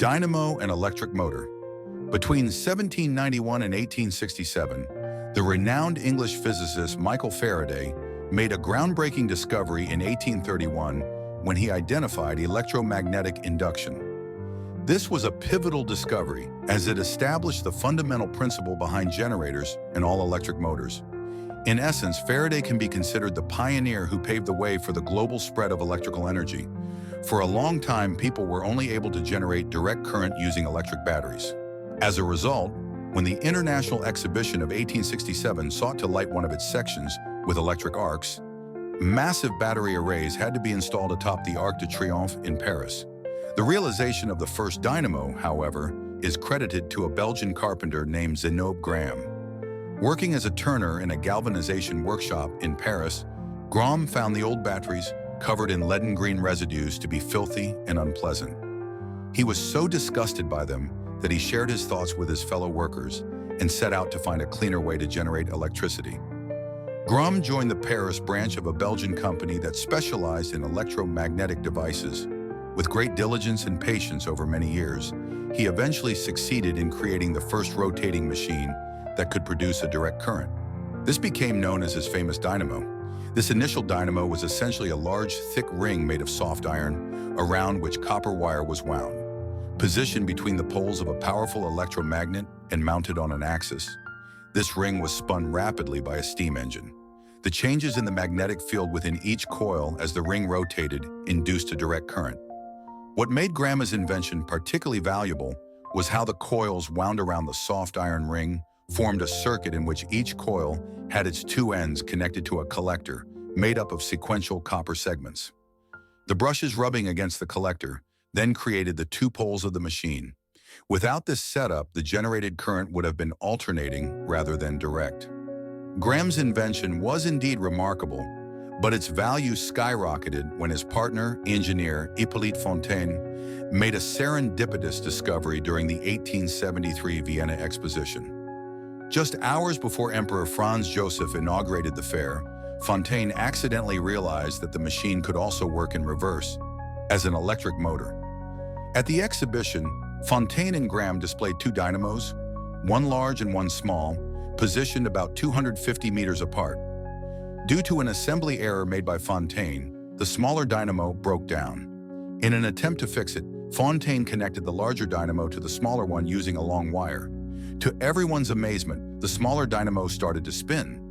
Dynamo and electric motor. Between 1791 and 1867, the renowned English physicist Michael Faraday made a groundbreaking discovery in 1831 when he identified electromagnetic induction. This was a pivotal discovery as it established the fundamental principle behind generators and all electric motors. In essence, Faraday can be considered the pioneer who paved the way for the global spread of electrical energy. For a long time, people were only able to generate direct current using electric batteries. As a result, when the International Exhibition of 1867 sought to light one of its sections with electric arcs, massive battery arrays had to be installed atop the Arc de Triomphe in Paris. The realization of the first dynamo, however, is credited to a Belgian carpenter named Zénobe Gramme. Working as a turner in a galvanization workshop in Paris, Gramme found the old batteries covered in leaden green residues to be filthy and unpleasant. He was so disgusted by them that he shared his thoughts with his fellow workers and set out to find a cleaner way to generate electricity. Gramme joined the Paris branch of a Belgian company that specialized in electromagnetic devices. With great diligence and patience over many years, he eventually succeeded in creating the first rotating machine that could produce a direct current. This became known as his famous dynamo. This initial dynamo was essentially a large, thick ring made of soft iron, around which copper wire was wound. Positioned between the poles of a powerful electromagnet and mounted on an axis, this ring was spun rapidly by a steam engine. The changes in the magnetic field within each coil as the ring rotated induced a direct current. What made Gramme's invention particularly valuable was how the coils wound around the soft iron ring formed a circuit in which each coil had its two ends connected to a collector made up of sequential copper segments. The brushes rubbing against the collector then created the two poles of the machine. Without this setup, the generated current would have been alternating rather than direct. Gramme's invention was indeed remarkable, but its value skyrocketed when his partner, engineer Hippolyte Fontaine, made a serendipitous discovery during the 1873 Vienna Exposition. Just hours before Emperor Franz Joseph inaugurated the fair, Fontaine accidentally realized that the machine could also work in reverse, as an electric motor. At the exhibition, Fontaine and Gramme displayed two dynamos, one large and one small, positioned about 250 meters apart. Due to an assembly error made by Fontaine, the smaller dynamo broke down. In an attempt to fix it, Fontaine connected the larger dynamo to the smaller one using a long wire. To everyone's amazement, the smaller dynamo started to spin.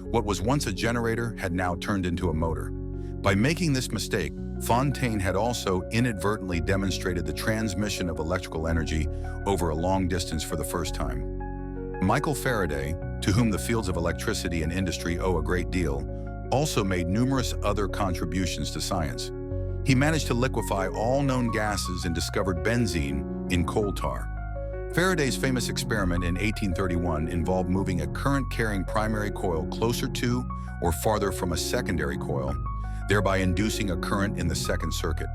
What was once a generator had now turned into a motor. By making this mistake, Fontaine had also inadvertently demonstrated the transmission of electrical energy over a long distance for the first time. Michael Faraday, to whom the fields of electricity and industry owe a great deal, also made numerous other contributions to science. He managed to liquefy all known gases and discovered benzene in coal tar. Faraday's famous experiment in 1831 involved moving a current-carrying primary coil closer to or farther from a secondary coil, thereby inducing a current in the second circuit.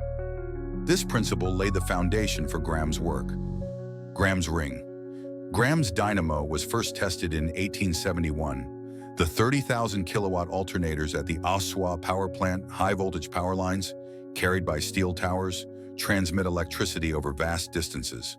This principle laid the foundation for Gramme's work. Gramme's ring. Gramme's dynamo was first tested in 1871. The 30,000 kilowatt alternators at the Ossois power plant, high-voltage power lines, carried by steel towers, transmit electricity over vast distances.